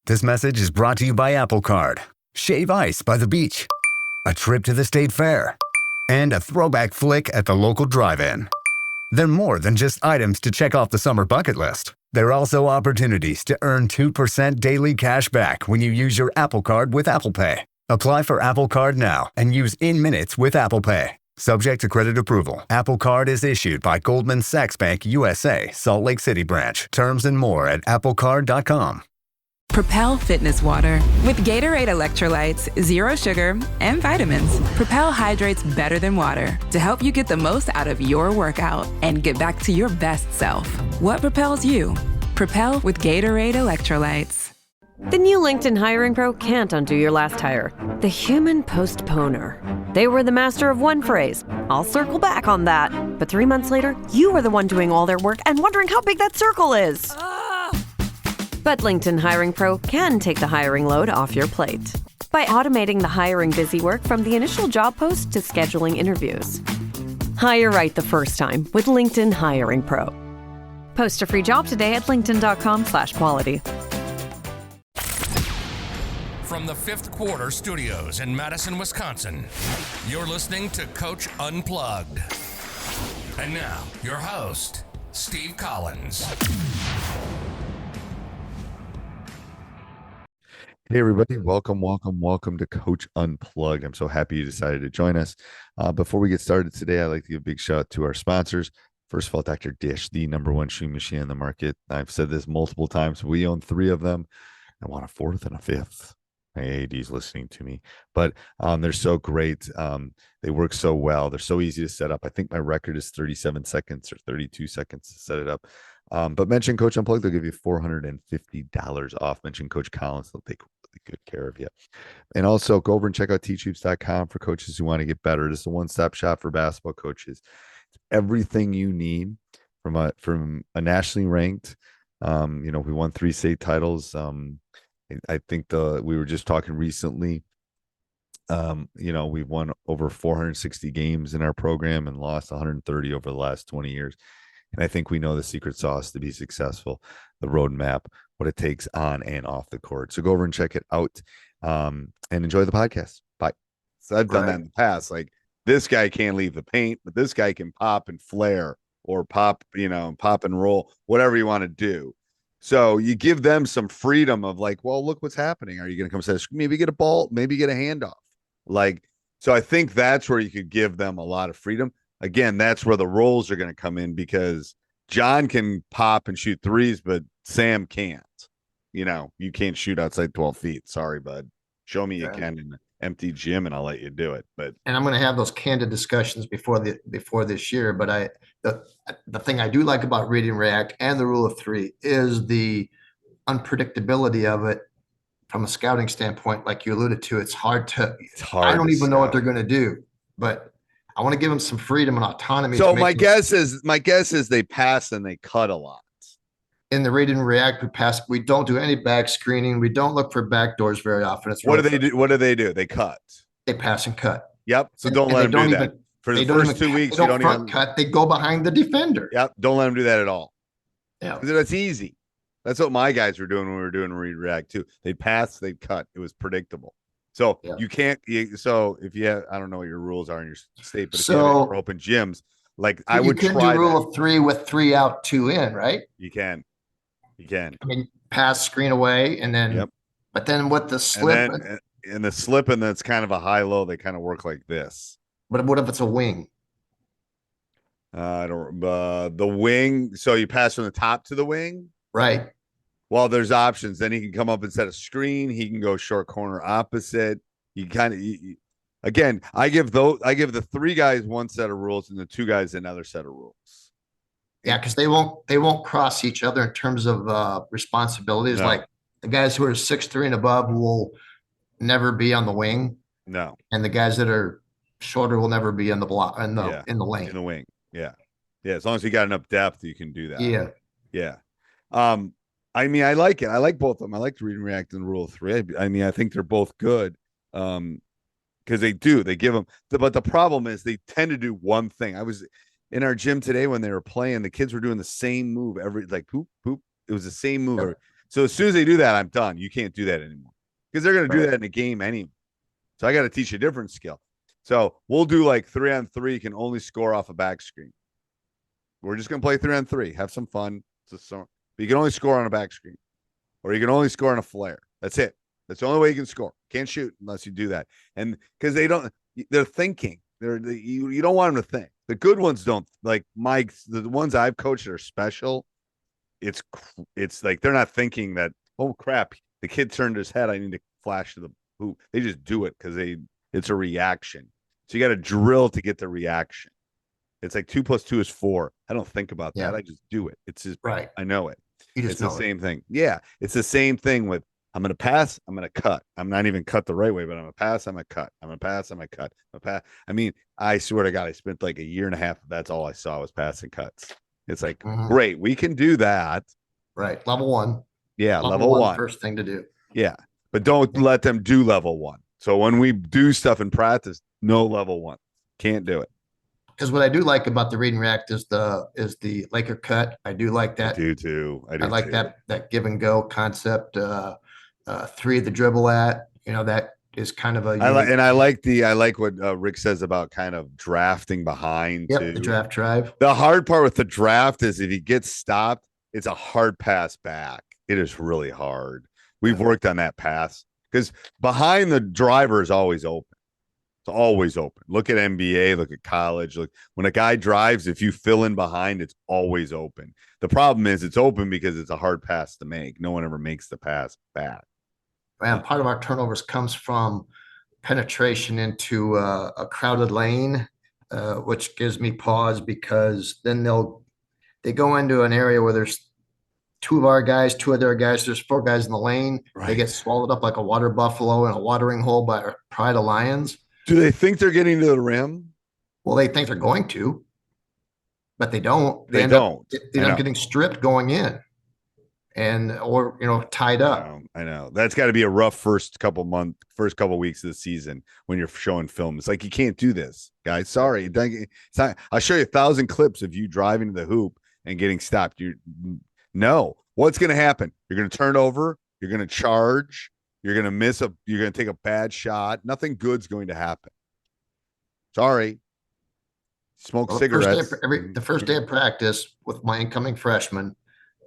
This message is brought to you by Apple Card. Shave ice by the beach. A trip to the state fair. And a throwback flick at the local drive-in. They're more than just items to check off the summer bucket list. They're also opportunities to earn 2% daily cash back when you use your Apple Card with Apple Pay. Apply for Apple Card now and use in minutes with Apple Pay. Subject to credit approval. Apple Card is issued by Goldman Sachs Bank USA, Salt Lake City branch. Terms and more at applecard.com. Propel Fitness Water. With Gatorade electrolytes, zero sugar, and vitamins, Propel hydrates better than water to help you get the most out of your workout and get back to your best self. What propels you? Propel with Gatorade electrolytes. The new LinkedIn Hiring Pro can't undo your last hire. The human postponer. They were the master of one phrase. I'll circle back on that. But 3 months later, you were the one doing all their work and wondering how big that circle is. But LinkedIn Hiring Pro can take the hiring load off your plate by automating the hiring busy work from the initial job post to scheduling interviews. Hire right the first time with LinkedIn Hiring Pro. Post a free job today at linkedin.com/quality. From the Fifth Quarter Studios in Madison, Wisconsin, you're listening to Coach Unplugged. And now, your host, Steve Collins. Hey everybody, welcome to Coach Unplugged. I'm so happy you decided to join us. Before we get started today, I'd like to give a big shout out to our sponsors. First of all, Dr. Dish, the number one shoe machine in the market. I've said this multiple times. We own 3 of them. I want a 4th and a 5th. My AAD's listening to me, but they're so great. They work so well. They're so easy to set up. I think my record is 37 seconds or 32 seconds to set it up. But mention Coach Unplugged, they'll give you $450 off. Mention Coach Collins, they'll take really good care of you. And also go over and check out teachhoops.com for coaches who want to get better. This is a one-stop shop for basketball coaches. It's everything you need from a nationally ranked. We won 3 state titles. I think we were just talking recently. We've won over 460 games in our program and lost 130 over the last 20 years. And I think we know the secret sauce to be successful, the roadmap, what it takes on and off the court. So go over and check it out and enjoy the podcast. Bye. So I've done that in the past. Like, this guy can't leave the paint, but this guy can pop and flare or pop and roll, whatever you want to do. So you give them some freedom of like, well, look what's happening. Are you going to come say, maybe get a ball, maybe get a handoff? So I think that's where you could give them a lot of freedom. Again, that's where the roles are going to come in, because John can pop and shoot threes, but Sam can't. You can't shoot outside 12 feet. Sorry, bud. Show me you can in an empty gym and I'll let you do it. And I'm going to have those candid discussions before this year. But the thing I do like about Read and React and the rule of 3 is the unpredictability of it from a scouting standpoint. Like you alluded to, it's hard. I don't even know what they're going to do, but I want to give them some freedom and autonomy. So my guess is they pass and they cut a lot. In the Read and React, we don't do any back screening. We don't look for back doors very often. What do they do? What do they do? They cut. They pass and cut. Yep. So don't let them do that. For the first 2 weeks, you don't even cut. They go behind the defender. Yep. Don't let them do that at all. Yeah. Because that's easy. That's what my guys were doing when we were doing Read React too. They'd pass, they'd cut. It was predictable. So you can't. So if you have, I don't know what your rules are in your state, but if you have open gyms, like I would try. You can do rule of 3 with 3 out, 2 in, right? You can. I mean, pass, screen away, and then. Yep. But then with the slip and the slip, and that's kind of a high-low. They kind of work like this. But what if it's a wing? The wing. So you pass from the top to the wing, right? Well, there's options. Then he can come up and set a screen. He can go short corner opposite. Again, I give the 3 guys one set of rules and the 2 guys another set of rules. Yeah, because they won't cross each other in terms of responsibilities. No. Like the guys who are 6'3" and above will never be on the wing. No, and the guys that are shorter will never be in the block in the lane. In the wing. Yeah. As long as you got enough depth, you can do that. Yeah. I mean, I like it. I like both of them. I like the Read and React and the Rule of 3. I mean, I think they're both good because they give them. But the problem is they tend to do one thing. I was in our gym today when they were playing. The kids were doing the same move poop. It was the same move. So as soon as they do that, I'm done. You can't do that anymore because they're going to do Right. that in a game anyway. So I got to teach a different skill. So we'll do like 3-on-3. You can only score off a back screen. We're just going to play 3-on-3. Have some fun. But you can only score on a back screen, or you can only score on a flare. That's it. That's the only way you can score. Can't shoot unless you do that. And because they're thinking. You don't want them to think. The good ones don't. Like the ones I've coached that are special. It's like they're not thinking that, oh crap, the kid turned his head, I need to flash to the hoop. They just do it because it's a reaction. So you got to drill to get the reaction. It's like 2 + 2 is 4. I don't think about that. I just do it. It's just right. I know it. It's the same thing. Yeah, it's the same thing with I'm going to pass, I'm going to cut. I'm not even cut the right way, but I'm going to pass, I'm going to cut. I'm going to pass, I'm going to cut. I'm going to pass. I mean, I swear to God, I spent like a year and a half. That's all I saw was passing cuts. It's like, great, we can do that. Right. Level 1. Yeah, level 1. First thing to do. Yeah, but don't let them do level 1. So when we do stuff in practice, no level 1. Can't do it. Because what I do like about the read and react is the Laker cut. I do like that. I do too. I like that give and go concept. 3 the dribble at, that is kind of a. I like what Rick says about kind of drafting behind too. The draft drive. The hard part with the draft is if he gets stopped, it's a hard pass back. It is really hard. We've worked on that pass because behind the driver is always open. It's always open. Look at NBA, look at college. Look, when a guy drives, if you fill in behind, it's always open. The problem is it's open because it's a hard pass to make. No one ever makes the pass back. And part of our turnovers comes from penetration into a crowded lane, which gives me pause because then they go into an area where there's 2 of our guys, 2 of their guys, there's 4 guys in the lane. Right. They get swallowed up like a water buffalo in a watering hole by a pride of lions. Do they think they're getting to the rim? Well, they think they're going to, but they don't. They don't. They end up getting stripped going in, or tied up. I know. That's got to be a rough first couple weeks of the season when you're showing film. It's like you can't do this, guys. Sorry, I'll show you 1,000 clips of you driving to the hoop and getting stopped. No. What's going to happen? You're going to turn over. You're going to charge. You're going to you're going to take a bad shot. Nothing good's going to happen. Sorry. Smoke cigarettes. The first day of practice with my incoming freshmen,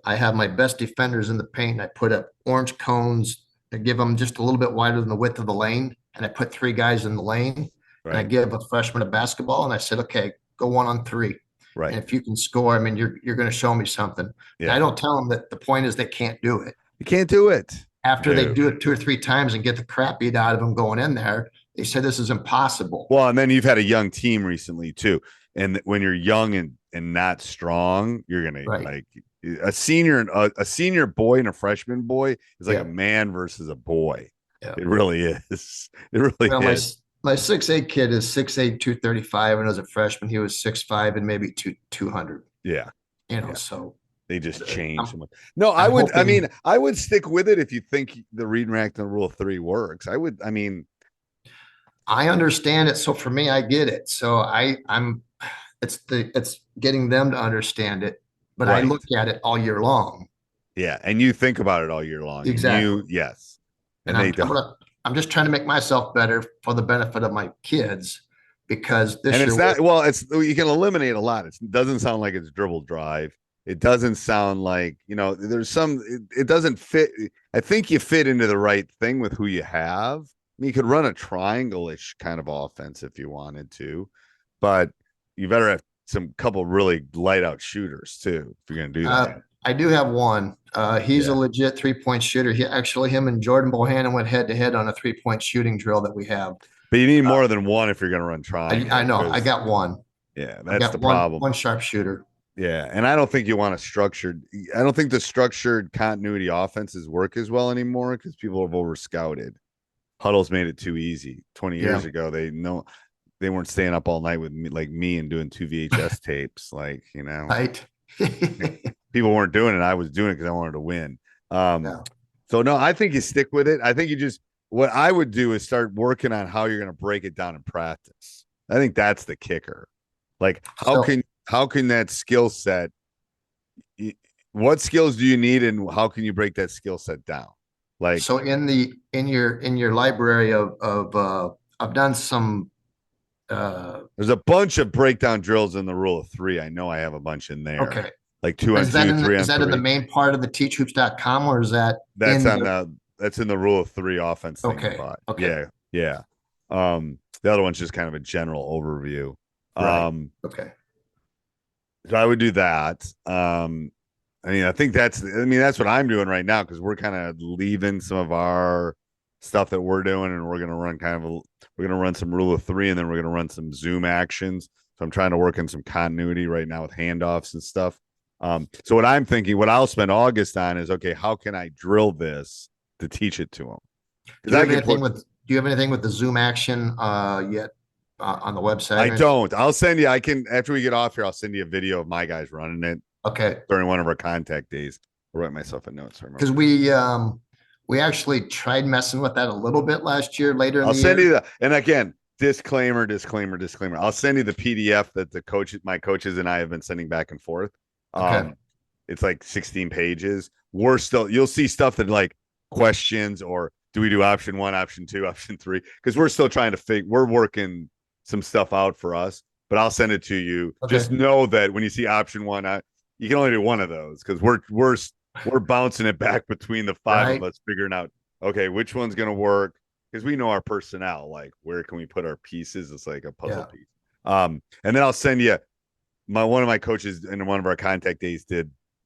I have my best defenders in the paint. I put up orange cones to give them just a little bit wider than the width of the lane. And I put 3 guys in the lane. Right. And I give a freshman a basketball. And I said, okay, go 1-on-3. Right. And if you can score, you're going to show me something. Yeah. And I don't tell them that the point is they can't do it. You can't do it. After they do it 2 or 3 times and get the crap beat out of them going in there, they said this is impossible. Well, and then you've had a young team recently too. And when you're young and not strong, you're going to like a senior boy and a freshman boy is like a man versus a boy. Yeah. It really is. It really is. My 6'8" kid is 6'8", 235, and as a freshman, he was 6'5" and maybe 200. Yeah. So they just changed. No, I would stick with it if you think the read and react and rule of 3 works. I understand it. So for me, I get it. So it's getting them to understand it, but I look at it all year long. Yeah. And you think about it all year long. Exactly. Yes. And I'm just trying to make myself better for the benefit of my kids because you can eliminate a lot. It doesn't sound like it's dribble drive. It doesn't sound like, there's it doesn't fit. I think you fit into the right thing with who you have. You could run a triangle-ish kind of offense if you wanted to, but you better have couple really light out shooters too if you're going to do that. I do have one. He's a legit 3-point shooter. Him and Jordan Bohannon went head to head on a 3-point shooting drill that we have. But you need more than one if you're going to run triangle. I know. I got one. Yeah, that's the problem. One sharp shooter. Yeah, and I don't think you want I don't think the structured continuity offenses work as well anymore because people have over scouted. Huddle's made it too easy. 20 years ago, they weren't staying up all night with me and doing 2 VHS tapes. Right. People weren't doing it. I was doing it because I wanted to win. So no, I think you stick with it. I think what I would do is start working on how you're going to break it down in practice. I think that's the kicker. How can that skill set, what skills do you need, and how can you break that skill set down? Like, So in your library of I've done some there's a bunch of breakdown drills in the rule of three. I know I have a bunch in there. okay. Like 2 on 2, 3 on Is that in the 3. main part of the teachhoops.com, or is that That's in on that's in the rule of three offense thing. Okay. Okay. Yeah. Yeah. The other one's just kind of a general overview. Right. Okay. So I would do that. I mean, that's what I'm doing right now, because we're kind of leaving some of our stuff that we're doing, and we're going to run some rule of three, and then we're going to run some zoom actions. So I'm trying to work in some continuity right now with handoffs and stuff. So what I'm thinking, what I'll spend August on is, okay, how can I drill this to teach it to them? Do you have anything with the zoom action yet on the website? I don't. I'll send you. I can, after we get off here, I'll send you a video of my guys running it. Okay. During one of our contact days. I'll write myself a note. Because we actually tried messing with that a little bit last year. Later in the year, I'll send you that. And again, disclaimer. I'll send you the PDF that my coaches and I have been sending back and forth. Okay. It's like 16 pages. You'll see stuff that, like, questions, or do we do option 1, option 2, option 3? Because we're still trying to we're working some stuff out for us, but I'll send it to you. Okay. Just know that when you see option 1, you can only do one of those, because we're bouncing it back between the 5 of us, figuring out, okay, which one's going to work, because we know our personnel, like, where can we put our pieces? It's like a puzzle piece. And then I'll send you one of my coaches in one of our contact days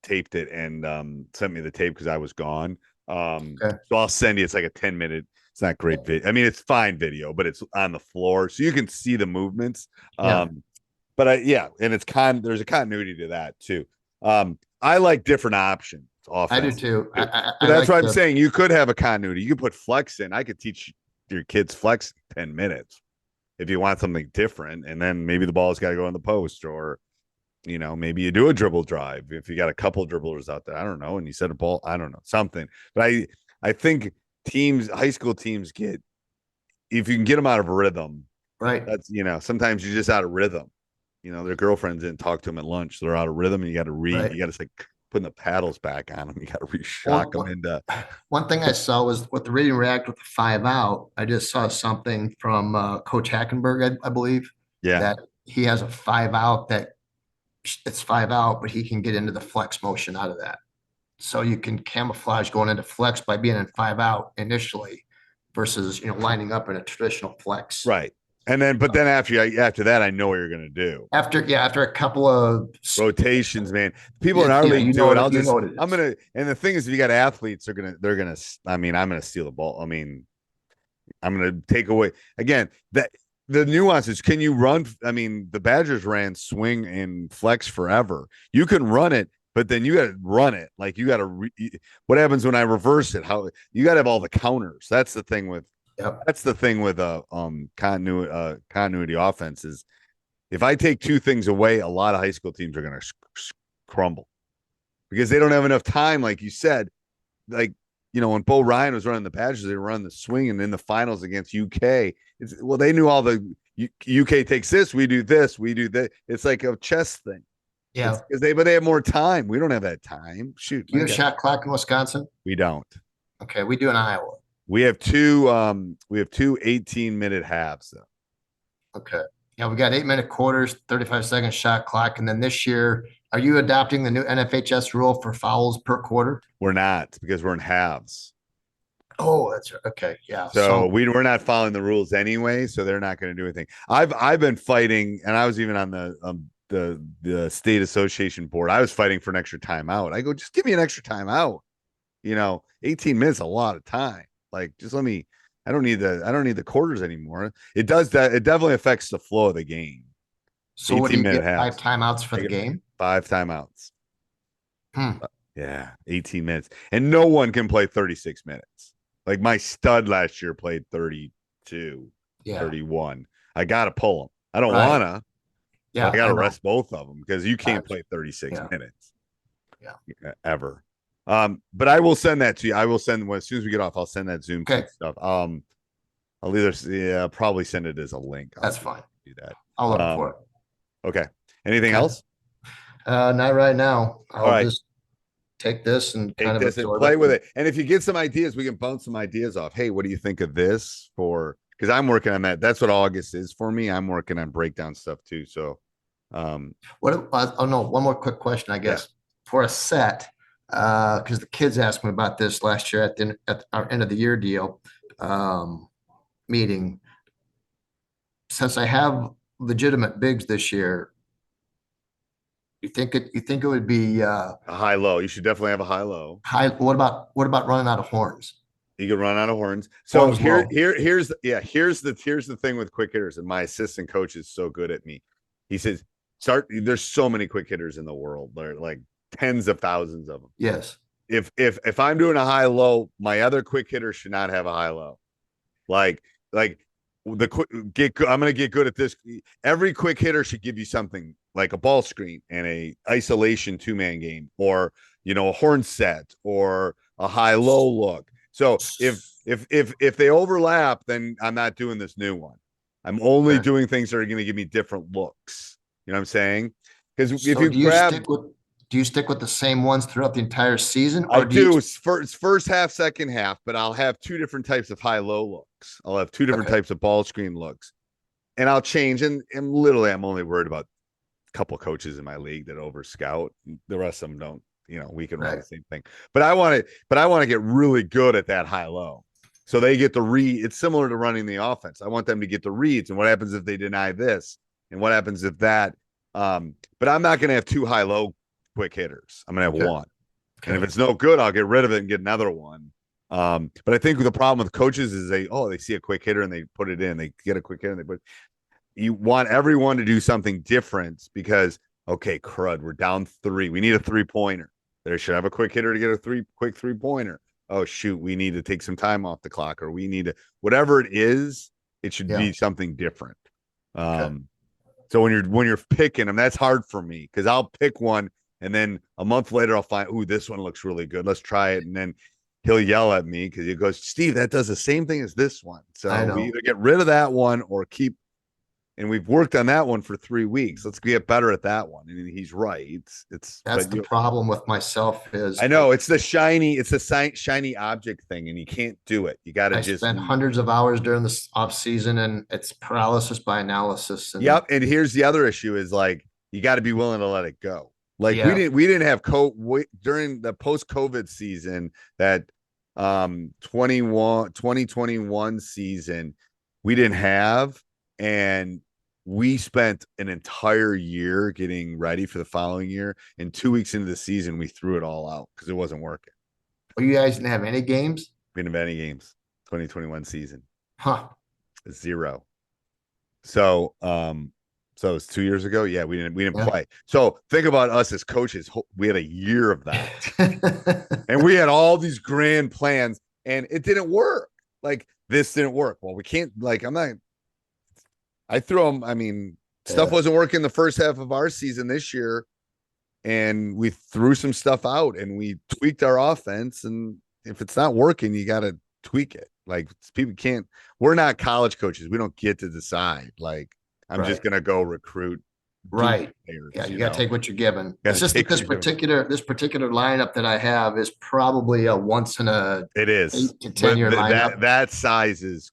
taped it and sent me the tape because I was gone. So I'll send you, it's like a 10-minute, it's not great video. I mean, it's fine video, but it's on the floor, so you can see the movements. And there's a continuity to that too. I like different options. I do too. That's why I'm saying you could have a continuity. You could put flex in. I could teach your kids flex in 10 minutes if you want something different. And then maybe the ball's got to go in the post, or, maybe you do a dribble drive if you got a couple dribblers out there. I don't know. And you set a ball. I don't know, something. But I think high school teams if you can get them out of rhythm, right? That's, sometimes you're just out of rhythm. Their girlfriends didn't talk to them at lunch. They're out of rhythm, and you got to read. Right. You got to like putting the paddles back on them. You got to re-shock them into. One thing I saw was with the reading react with the 5 out. I just saw something from Coach Hackenberg, I believe. Yeah. That he has a 5 out it's 5 out, but he can get into the flex motion out of that. So you can camouflage going into flex by being in 5 out initially, versus lining up in a traditional flex. Right. And then, but then after that, I know what you're going to do. After a couple of rotations, man. People in our league do it. And the thing is, if you got athletes, I'm going to steal the ball. I mean, I'm going to take away again the nuances. Can you run? I mean, the Badgers ran swing and flex forever. You can run it, but then you got to run it. Like, you got to. What happens when I reverse it? How you got to have all the counters. That's the thing with. Yep. That's the thing with continuity offense is, if I take 2 things away, a lot of high school teams are going to crumble, because they don't have enough time. Like you said, like, when Bo Ryan was running the Badgers, they were running the swing, and in the finals against UK, they knew all the UK takes this, we do this, we do that. It's like a chess thing. Yeah, because they have more time. We don't have that time. Shoot, do you have shot clock in Wisconsin? We don't. Okay, we do in Iowa. We have two 18-minute halves though. Okay. Yeah, we got 8-minute quarters, 35-second shot clock. And then this year, are you adopting the new NFHS rule for fouls per quarter? We're not, because we're in halves. Oh, that's right. Okay. Yeah. So we're not following the rules anyway, so they're not going to do anything. I've been fighting, and I was even on the state association board. I was fighting for an extra timeout. I go, just give me an extra timeout. 18 minutes, a lot of time. Like, just let me. I don't need the quarters anymore. It does that. It definitely affects the flow of the game. So what do you get? 5 timeouts for the game? 5 timeouts. Yeah, 18 minutes, and no one can play 36 minutes. Like, my stud last year played 32, 31. I gotta pull them. I don't wanna. Yeah, I gotta rest both of them, because you can't play 36 minutes. Yeah, ever. But I will send that to you. I will send as soon as we get off. I'll send that Zoom stuff. I'll probably send it as a link. That's fine. Do that. I'll look for it. Okay. Anything else? Not right now. All right. take this and Take kind of this and absorb play with it. And if you get some ideas, we can bounce some ideas off. Hey, what do you think of this? Because I'm working on that. That's what August is for me. I'm working on breakdown stuff too. So, one more quick question, I guess, for a set, because the kids asked me about this last year at our end of the year deal meeting. Since I have legitimate bigs this year, you think it would be a high low. You should definitely have a high low. high. What about running out of horns? You can run out of horns. So Horns here's the thing with quick hitters, and my assistant coach is so good at me. He says, there's so many quick hitters in the world. There are like tens of thousands of them. Yes. If I'm doing a high low, my other quick hitter should not have a high low. Like I'm going to get good at this. Every quick hitter should give you something like a ball screen and a isolation 2-man game, or, a horn set, or a high low look. So if they overlap, then I'm not doing this new one. I'm only doing things that are going to give me different looks. You know what I'm saying? Because if do you stick with the same ones throughout the entire season? Or it's first half, second half, but I'll have two different types of high-low looks. I'll have two different types of ball screen looks, and I'll change. And literally, I'm only worried about a couple of coaches in my league that over scout. The rest of them don't. We can run the same thing. But I want to get really good at that high-low, so they get the read. It's similar to running the offense. I want them to get the reads, and what happens if they deny this, and what happens if that. But I'm not going to have two high-low quick hitters. I'm gonna have one, and if it's no good, I'll get rid of it and get another one. But I think the problem with coaches is they see a quick hitter and they put it in. They get a quick hitter and they put. You want everyone to do something different because crud, we're down 3. We need a 3-pointer. They should have a quick hitter to get a quick 3-pointer. Oh shoot, we need to take some time off the clock, or we need to whatever it is. It should be something different. So when you're picking them, that's hard for me because I'll pick one. And then a month later, I'll find, this one looks really good. Let's try it. And then he'll yell at me because he goes, Steve, that does the same thing as this one. So we either get rid of that one or keep. And we've worked on that one for 3 weeks. Let's get better at that one. And he's right. That's the problem with myself is I know it's the shiny object thing, and you can't do it. You got to just spend hundreds of hours during the off season, and it's paralysis by analysis. And here's the other issue is you got to be willing to let it go. We didn't have during the post-COVID season, that 2021 season, we didn't have, and we spent an entire year getting ready for the following year. And 2 weeks into the season, we threw it all out because it wasn't working. Well, you guys didn't have any games? We didn't have any games. 2021 season. Huh. 0. So so it's 2 years ago. Yeah, we didn't play. So think about us as coaches. We had a year of that, and we had all these grand plans, and it didn't work. This didn't work. Well, we can't. I threw them. I mean, stuff wasn't working the first half of our season this year, and we threw some stuff out, and we tweaked our offense. And if it's not working, you got to tweak it. People can't. We're not college coaches. We don't get to decide. I'm just going to go recruit. Right. Players, you got to take what you're given. It's just that this particular lineup that I have is probably a once in a 8 to 10 year lineup. That size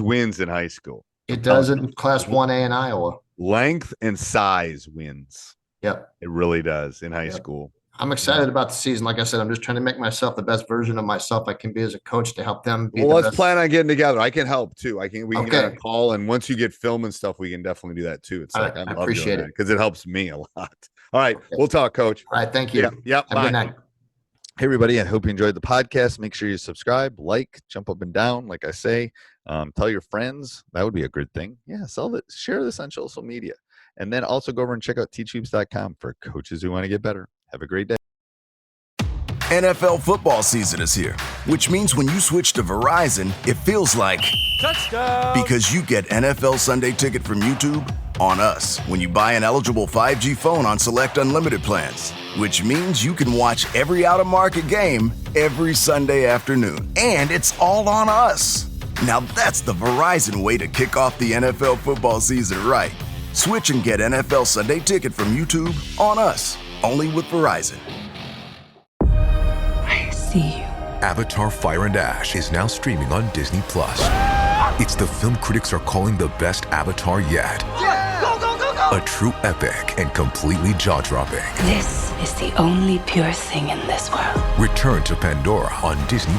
wins in high school. It does in Class 1A in Iowa. Length and size wins. Yep. It really does in high school. I'm excited about the season. Like I said, I'm just trying to make myself the best version of myself I can be as a coach to help them be let's plan on getting together. I can help too. We can get a call, and once you get film and stuff, we can definitely do that too. It's I appreciate it because it helps me a lot. All right. We'll talk, Coach. All right. Thank you. Yep. Have a good night. Hey, everybody. I hope you enjoyed the podcast. Make sure you subscribe, jump up and down. Like I say, tell your friends. That would be a good thing. Yeah. Share this on social media. And then also go over and check out teachhoops.com for coaches who want to get better. Have a great day. NFL football season is here, which means when you switch to Verizon, it feels like touchdown, because you get NFL Sunday Ticket from YouTube on us when you buy an eligible 5G phone on select unlimited plans, which means you can watch every out-of-market game every Sunday afternoon, and it's all on us. Now that's the Verizon way to kick off the NFL football season right. Switch and get NFL Sunday Ticket from YouTube on us, only with Verizon. Avatar: Fire and Ash is now streaming on Disney+. It's the film critics are calling the best Avatar yet. Go, go, go, go! A true epic and completely jaw-dropping. This is the only pure thing in this world. Return to Pandora on Disney+.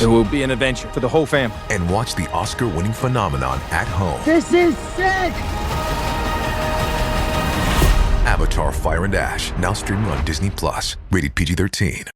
It will be an adventure for the whole fam. And watch the Oscar-winning phenomenon at home. This is sick! Avatar: Fire and Ash, now streaming on Disney+. Rated PG-13.